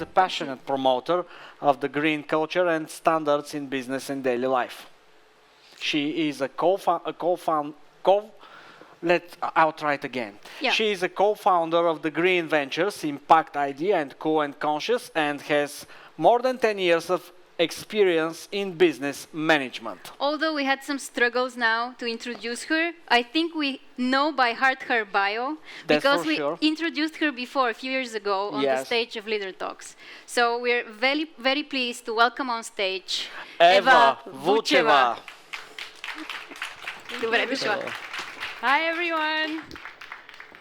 is a passionate promoter of the green culture and standards in business and daily life. She is I'll try it again. Yeah. She is a co-founder of the green ventures ImpaktID and Co and Conscious, and has more than 10 years of experience in business management. Although we had some struggles now to introduce her, I think we know by heart her bio, That's because for we sure. introduced her before a few years ago on the Yes. stage of Leader Talks. So we're very, very pleased to welcome on stage Eva Vucheva. Добре дошла. Hi everyone.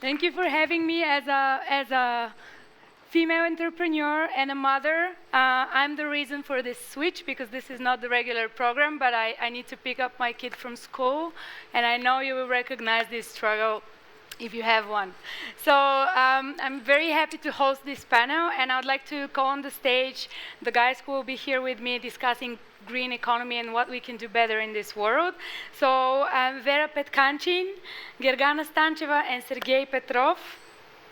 Thank you for having me as a female entrepreneur and a mother. I'm the reason for this switch, because this is not the regular program, but I need to pick up my kid from school, and I know you will recognize this struggle if you have one. So I'm very happy to host this panel, and I would like to call on the stage the guys who will be here with me discussing green economy and what we can do better in this world. So Vera Petkanchin, Gergana Stancheva, and Sergey Petrov,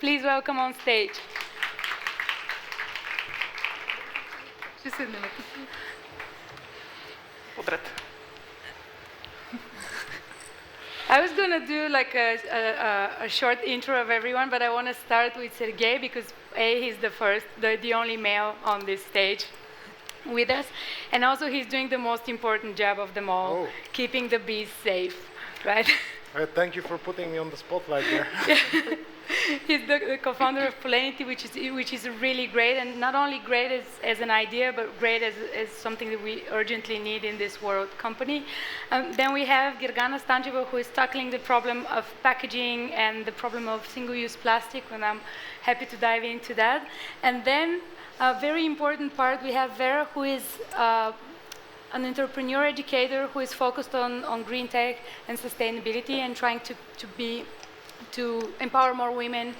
please welcome on stage. I was going to do like a short intro of everyone, but I want to start with Sergey, because he's the only male on this stage with us, and also he's doing the most important job of them all, keeping the bees safe, right? Thank you for putting me on the spotlight there. He's the co-founder of Pollenity, which is really great, and not only great as an idea, but great as something that we urgently need in this world company. Then we have Gergana Stancheva, who is tackling the problem of packaging and the problem of single-use plastic, and I'm happy to dive into that. And then a very important part, we have Vera, who is an entrepreneur educator who is focused on green tech and sustainability, and trying to empower more women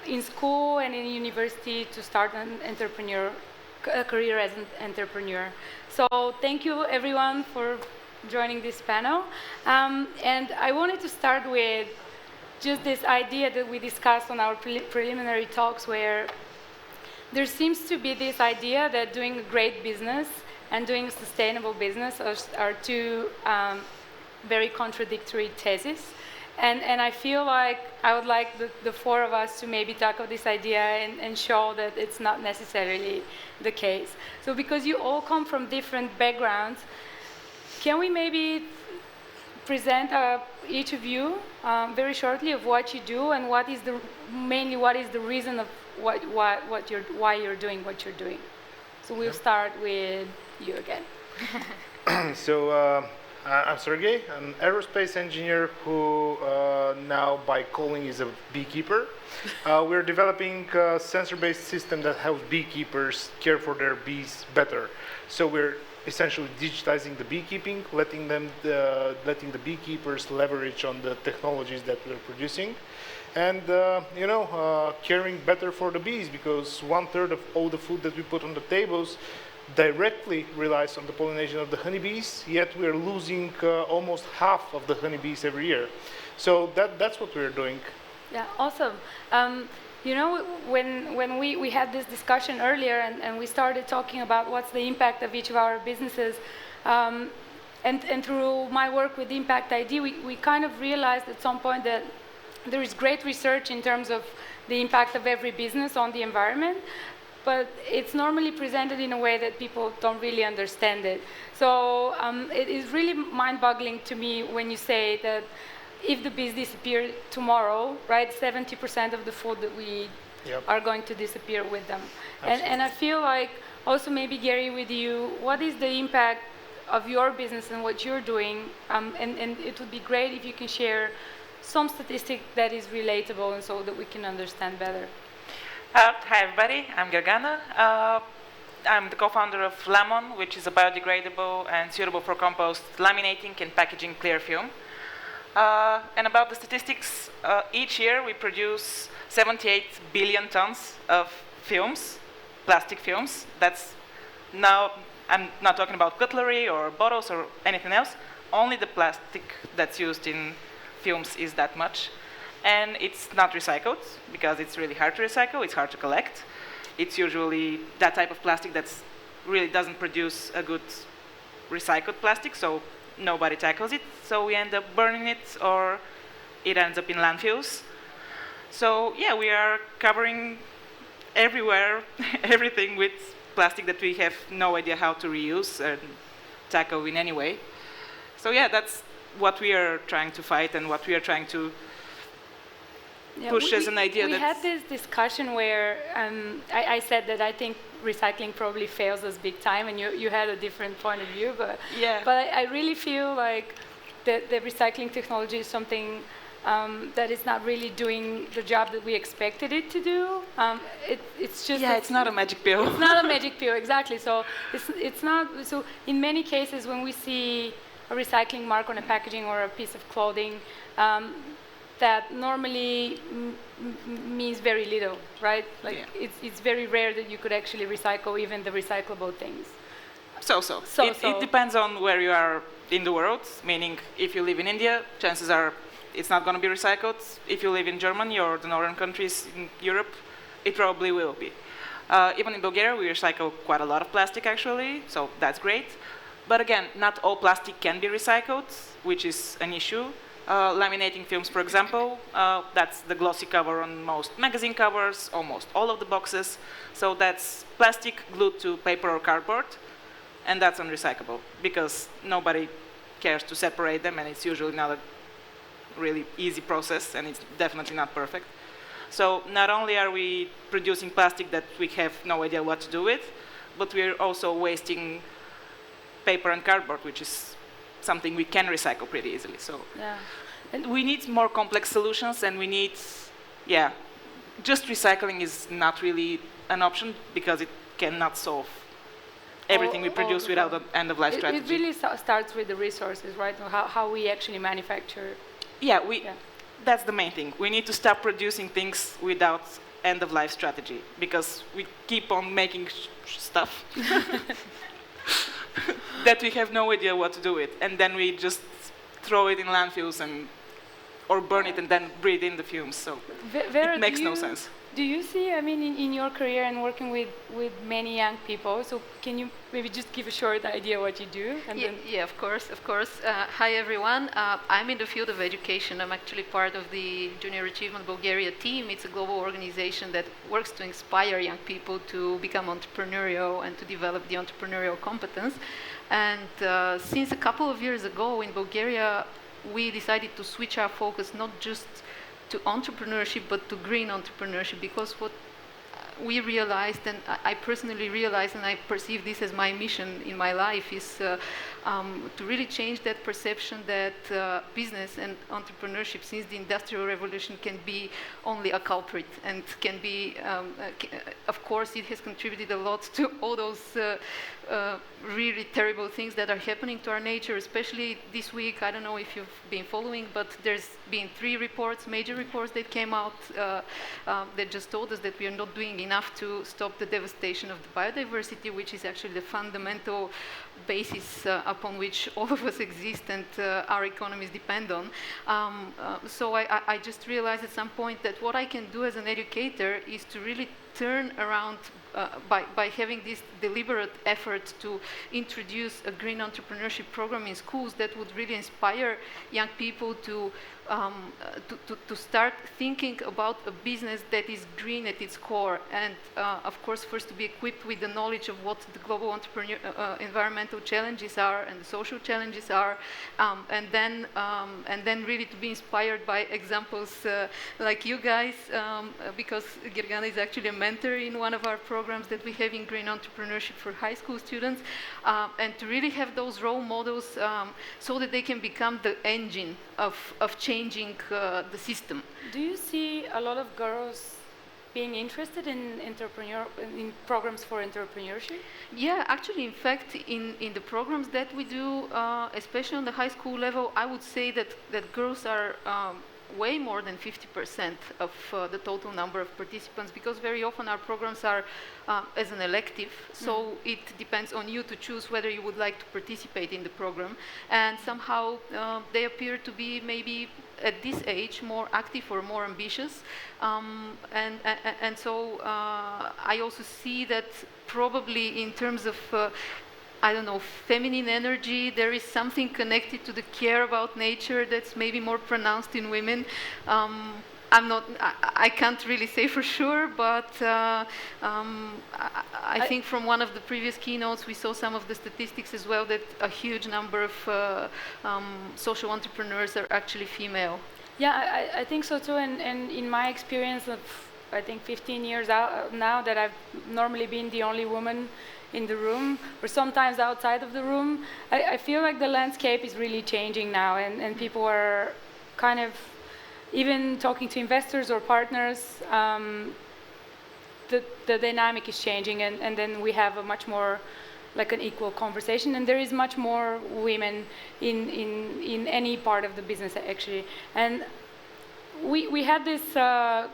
in school and in university to start a career as an entrepreneur. So thank you everyone for joining this panel. And I wanted to start with just this idea that we discussed on our preliminary talks, where there seems to be this idea that doing a great business and doing sustainable business are two very contradictory theses. And I feel like I would like the four of us to maybe tackle this idea and show that it's not necessarily the case. So because you all come from different backgrounds, can we maybe present each of you very shortly of what you do, and what is the reason of why you're doing what you're doing? So we'll start with you again. So I'm Sergey, an aerospace engineer who now by calling is a beekeeper. We're developing a sensor-based system that helps beekeepers care for their bees better. So we're essentially digitizing the beekeeping, letting the beekeepers leverage on the technologies that we're producing, and caring better for the bees, because 1/3 of all the food that we put on the tables directly relies on the pollination of the honeybees, yet we're losing almost half of the honeybees every year. So that's what we're doing. Yeah, awesome. When we had this discussion earlier, and we started talking about what's the impact of each of our businesses, and through my work with ImpaktID, we kind of realized at some point that there is great research in terms of the impact of every business on the environment, but it's normally presented in a way that people don't really understand it. So it is really mind-boggling to me when you say that if the bees disappear tomorrow, right, 70% of the food that we eat are going to disappear with them. And I feel like also maybe, Gary, with you, what is the impact of your business and what you're doing? And it would be great if you can share some statistic that is relatable, and so that we can understand better. Hi everybody, I'm Gergana. I'm the co-founder of LAM'ON, which is a biodegradable and suitable for compost laminating and packaging clear film. And about the statistics, each year we produce 78 billion tons of films, plastic films. That's now, I'm not talking about cutlery or bottles or anything else. Only the plastic that's used in films is that much. And it's not recycled, because it's really hard to recycle, it's hard to collect. it's usually that type of plastic that's really doesn't produce a good recycled plastic, so nobody tackles it. So we end up burning it, or it ends up in landfills. So yeah, we are covering everywhere, everything with plastic that we have no idea how to reuse and tackle in any way. So yeah, that's what we are trying to fight and what we are trying to push as an idea. We had this discussion where I said that I think recycling probably fails us big time, and you had a different point of view. But I really feel like the recycling technology is something that is not really doing the job that we expected it to do. It's just it's not a magic pill. It's not a magic pill, exactly. So it's not. So in many cases, when we see a recycling mark on a packaging or a piece of clothing, that normally means very little, right? Like it's very rare that you could actually recycle even the recyclable things. It depends on where you are in the world, meaning if you live in India, chances are it's not going to be recycled. If you live in Germany or the northern countries in Europe, it probably will be. Even in Bulgaria, we recycle quite a lot of plastic actually, so that's great. But again, not all plastic can be recycled, which is an issue. Laminating films, for example, that's the glossy cover on most magazine covers, almost all of the boxes. So that's plastic glued to paper or cardboard, and that's unrecyclable because nobody cares to separate them, and it's usually not a really easy process, and it's definitely not perfect. So not only are we producing plastic that we have no idea what to do with, but we're also wasting paper and cardboard, which is something we can recycle pretty easily. So and we need more complex solutions, and we need, just recycling is not really an option because it cannot solve everything we produce without an end-of-life strategy. It really starts with the resources, right? How we actually manufacture. That's the main thing. We need to stop producing things without end-of-life strategy because we keep on making stuff that we have no idea what to do with, and then we just throw it in landfills or burn it and then breathe in the fumes. So Vera, it makes no sense. Do you see, I mean, in your career and working with many young people, so can you maybe just give a short idea what you do? And of course. Hi, everyone. I'm in the field of education. I'm actually part of the Junior Achievement Bulgaria team. It's a global organization that works to inspire young people to become entrepreneurial and to develop the entrepreneurial competence. And since a couple of years ago in Bulgaria, we decided to switch our focus not just to entrepreneurship, but to green entrepreneurship, because what we realized, and I personally realized, and I perceive this as my mission in my life, is to really change that perception that business and entrepreneurship since the Industrial Revolution can be only a culprit and can be, of course, it has contributed a lot to all those really terrible things that are happening to our nature, especially this week. I don't know if you've been following, but there's been 3 reports, major reports that came out that just told us that we are not doing enough to stop the devastation of the biodiversity, which is actually the fundamental basis upon which all of us exist and our economies depend on. So I just realized at some point that what I can do as an educator is to really turn around by having this deliberate effort to introduce a green entrepreneurship program in schools that would really inspire young people to start thinking about a business that is green at its core, and of course first to be equipped with the knowledge of what the global environmental challenges are and the social challenges are, and then really to be inspired by examples like you guys, because Gergana is actually a mentor in one of our programs that we have in green entrepreneurship for high school students, and to really have those role models so that they can become the engine of changing the system. Do you see a lot of girls being interested in programs for entrepreneurship? Yeah, actually, in fact, in the programs that we do, especially on the high school level, I would say that girls are way more than 50% of the total number of participants, because very often our programs are as an elective, so it depends on you to choose whether you would like to participate in the program, and somehow they appear to be maybe at this age more active or more ambitious, and so I also see that probably in terms of I don't know, feminine energy, there is something connected to the care about nature that's maybe more pronounced in women. I can't really say for sure, but I think from one of the previous keynotes we saw some of the statistics as well that a huge number of social entrepreneurs are actually female. Yeah, I think so too, and in my experience of, I think 15 years out now that I've normally been the only woman in the room, or sometimes outside of the room, I feel like the landscape is really changing now, and people are kind of, even talking to investors or partners, the dynamic is changing, and then we have a much more like an equal conversation, and there is much more women in any part of the business actually. And we had this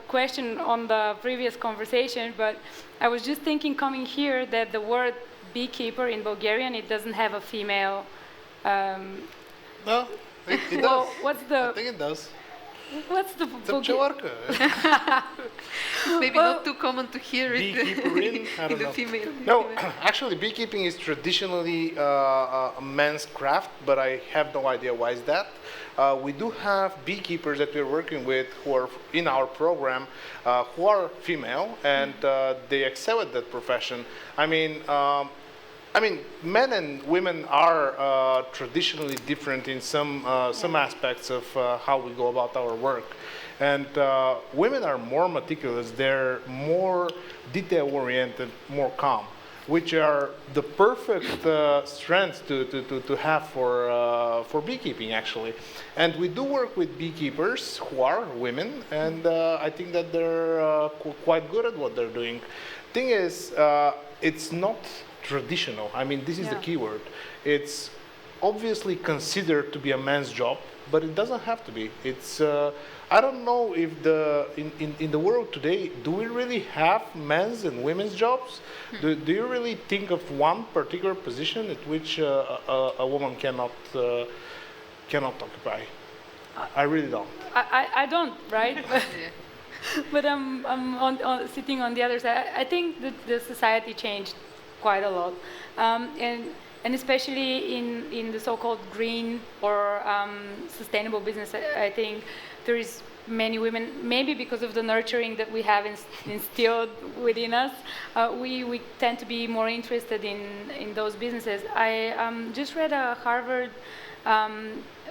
question on the previous conversation, but I was just thinking coming here that the word beekeeper in Bulgarian, it doesn't have a female. No, it well, does. what's the? I think it does. What's the? Maybe not too common to hear it. Beekeeper in? I don't in know. the female. No, actually, beekeeping is traditionally a men's craft, but I have no idea why is that. We do have beekeepers that we're working with who are in our program who are female, and they excel at that profession. I mean, men and women are traditionally different in some aspects of how we go about our work. And women are more meticulous, they're more detail-oriented, more calm, which are the perfect strengths to have for beekeeping, actually. And we do work with beekeepers who are women, and I think that they're quite good at what they're doing. Thing is, it's not traditional. I mean, this is the key word. It's obviously considered to be a man's job, but it doesn't have to be. It's I don't know if in the world today, do we really have men's and women's jobs? Do you really think of one particular position at which a woman cannot occupy? I really don't. I don't, right? But I'm sitting on the other side. I think that the society changed quite a lot, and especially in the so-called green or sustainable business, I think there is many women, maybe because of the nurturing that we have instilled within us, we tend to be more interested in those businesses. I just read a Harvard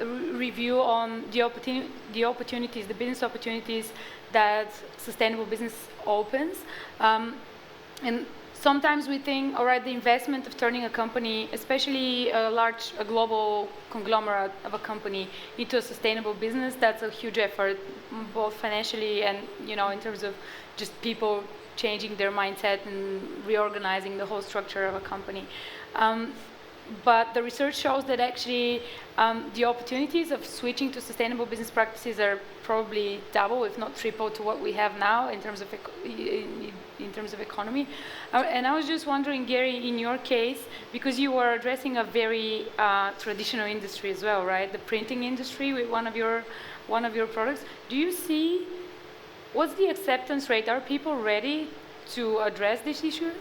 review on the opportunities, the business opportunities that sustainable business opens, and sometimes we think, all right, the investment of turning a company, especially a global conglomerate of a company, into a sustainable business, that's a huge effort, both financially and, in terms of just people changing their mindset and reorganizing the whole structure of a company. But the research shows that actually the opportunities of switching to sustainable business practices are probably double, if not triple, to what we have now in terms of economy. And I was just wondering, Gary, in your case, because you were addressing a very traditional industry as well, right? The printing industry with one of your products. Do you see, what's the acceptance rate? Are people ready to address this issue?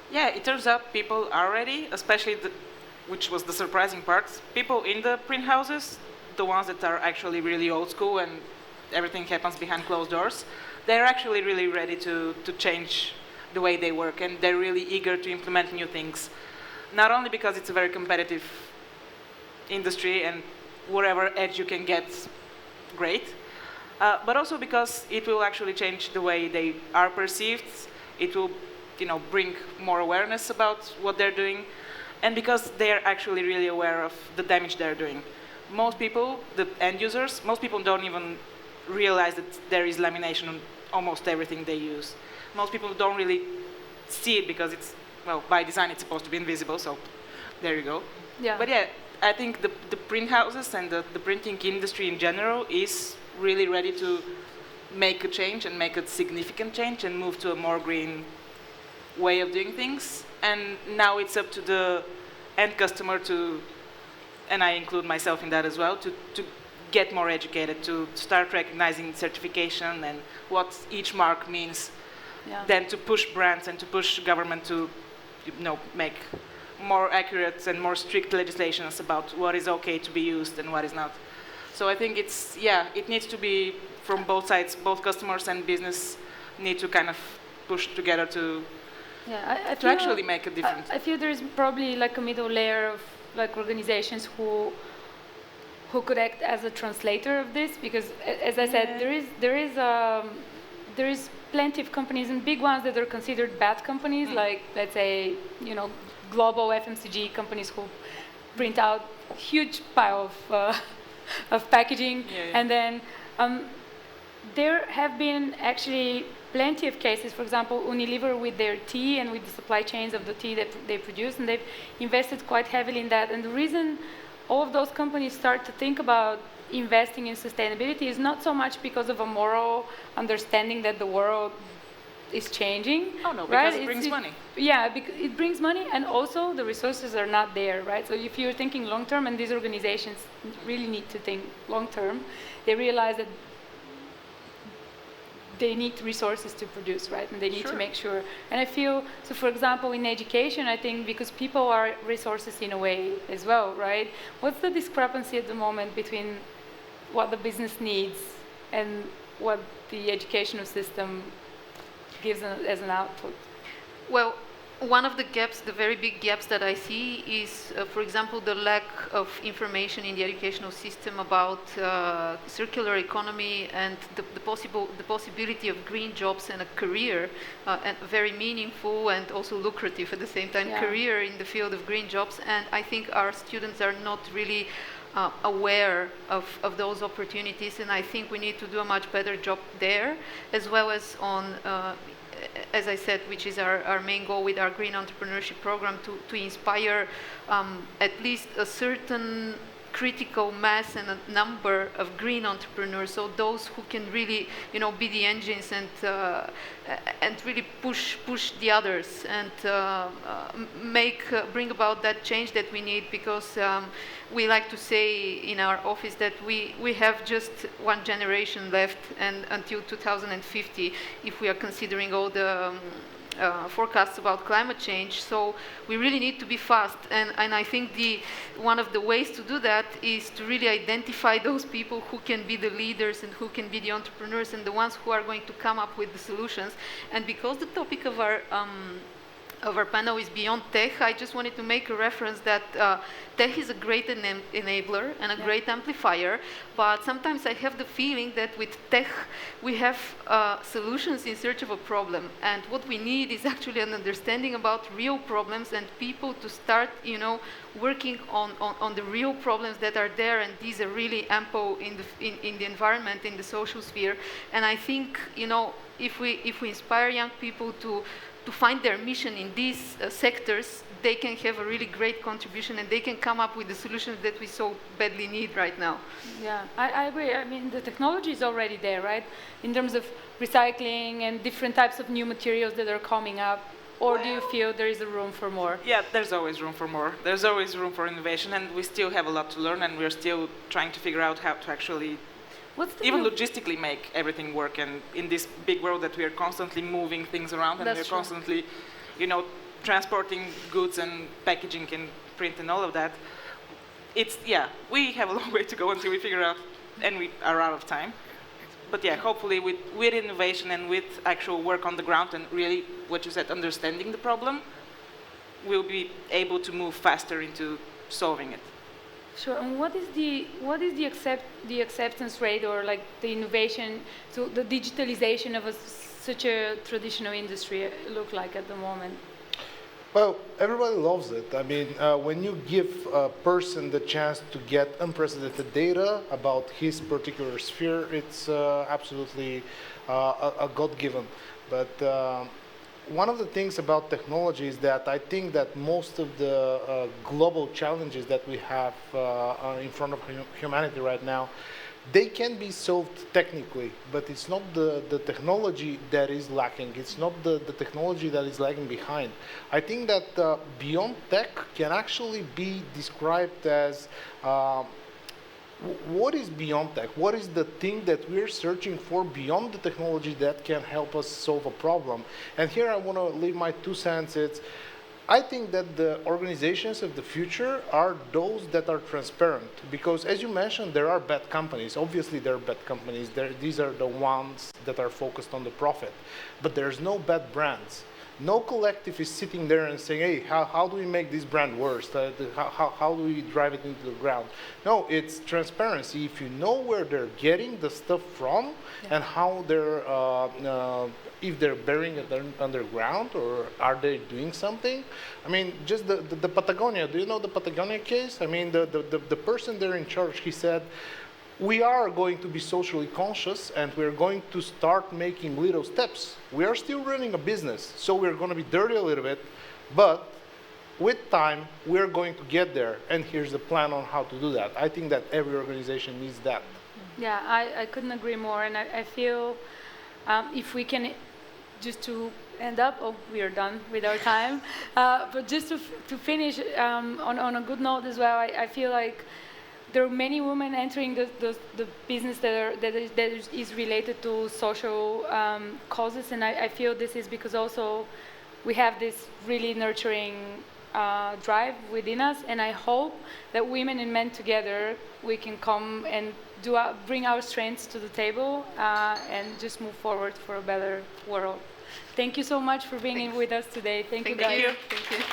Yeah, it turns out people are ready, especially which was the surprising part. People in the print houses, the ones that are actually really old school and everything happens behind closed doors, they're actually really ready to change the way they work, and they're really eager to implement new things. Not only because it's a very competitive industry and whatever edge you can get, great, but also because it will actually change the way they are perceived. It will, bring more awareness about what they're doing, and because they're actually really aware of the damage they're doing. Most people, the end users, most people don't even realize that there is lamination on almost everything they use. Most people don't really see it because it's, well, by design it's supposed to be invisible, so there you go. Yeah. But yeah, I think the print houses and the printing industry in general is really ready to make a change and make a significant change and move to a more green way of doing things. And now it's up to the end customer to, and I include myself in that as well, to get more educated, to start recognizing certification and what each mark means, than to push brands and to push government to make more accurate and more strict legislations about what is okay to be used and what is not. So I think it needs to be from both sides. Both customers and business need to kind of push together to actually make a difference. I feel there's probably like a middle layer of like organizations who could act as a translator of this, because as I said, there is plenty of companies and big ones that are considered bad companies, like let's say global FMCG companies who print out huge pile of packaging, and then there have been actually plenty of cases. For example, Unilever with their tea and with the supply chains of the tea that they produce, and they've invested quite heavily in that. And the reason all of those companies start to think about investing in sustainability is not so much because of a moral understanding that the world is changing. Oh no, because it brings money. Yeah, because it brings money, and also the resources are not there, right? So if you're thinking long term, and these organizations really need to think long term, they realize that they need resources to produce, right? And they need to make sure. And I feel, so for example, in education, I think because people are resources in a way as well, right? What's the discrepancy at the moment between what the business needs and what the educational system gives as an output? Well, one of the gaps, the very big gaps that I see is, for example, the lack of information in the educational system about circular economy and the possibility of green jobs and a career, and very meaningful and also lucrative at the same time career in the field of green jobs. And I think our students are not really aware of those opportunities, and I think we need to do a much better job there, as well as on as I said, which is our main goal with our Green Entrepreneurship Program, to inspire at least a certain critical mass and a number of green entrepreneurs, so those who can really, be the engines and really push the others and bring about that change that we need, because we like to say in our office that we have just one generation left, and until 2050, if we are considering all the forecasts about climate change. So we really need to be fast, and I think one of the ways to do that is to really identify those people who can be the leaders and who can be the entrepreneurs and the ones who are going to come up with the solutions. And because the topic of our panel is beyond tech, I just wanted to make a reference that tech is a great enabler and a great amplifier, but sometimes I have the feeling that with tech we have solutions in search of a problem, and what we need is actually an understanding about real problems and people to start, working on the real problems that are there, and these are really ample in the environment, in the social sphere. And I think, if we inspire young people to find their mission in these sectors, they can have a really great contribution, and they can come up with the solutions that we so badly need right now. Yeah, I agree. I mean, the technology is already there, right? In terms of recycling and different types of new materials that are coming up. Or do you feel there is a room for more? Yeah, there's always room for more. There's always room for innovation, and we still have a lot to learn, and we're still trying to figure out how to actually even logistically make everything work. And in this big world that we are constantly moving things around, and we're constantly, transporting goods and packaging and print and all of that, we have a long way to go until we figure out, and we are out of time. But yeah, hopefully with innovation and with actual work on the ground and really, what you said, understanding the problem, we'll be able to move faster into solving it. Sure. And what is the acceptance rate, or like the innovation, so the digitalization of such a traditional industry look like at the moment? Well, everybody loves it. I mean, when you give a person the chance to get unprecedented data about his particular sphere, it's absolutely a God-given. But one of the things about technology is that I think that most of the global challenges that we have in front of humanity right now, they can be solved technically, but it's not the technology that is lacking. It's not the technology that is lagging behind. I think that beyond tech can actually be described as what is beyond tech? What is the thing that we're searching for beyond the technology that can help us solve a problem? And here I want to leave my 2 cents. I think that the organizations of the future are those that are transparent, because as you mentioned, there are bad companies. Obviously, there are bad companies. These are the ones that are focused on the profit. But there's no bad brands. No collective is sitting there and saying, hey, how do we make this brand worse? How do we drive it into the ground? No, it's transparency. If you know where they're getting the stuff from, yeah, and how they're, if they're burying it underground, or are they doing something? I mean, just the Patagonia, do you know the Patagonia case? I mean, the person there in charge, he said, we are going to be socially conscious and we're going to start making little steps. We are still running a business, so we're going to be dirty a little bit, but with time, we're going to get there. And here's the plan on how to do that. I think that every organization needs that. Yeah, I couldn't agree more. And I feel if we can, just to end up, oh, we are done with our time. But just to finish on a good note as well, I feel like there are many women entering the business that is related to social causes, and I feel this is because also we have this really nurturing drive within us, and I hope that women and men together, we can come and bring our strengths to the table and just move forward for a better world. Thank you so much for being with us today. Thank you, guys. Thank you.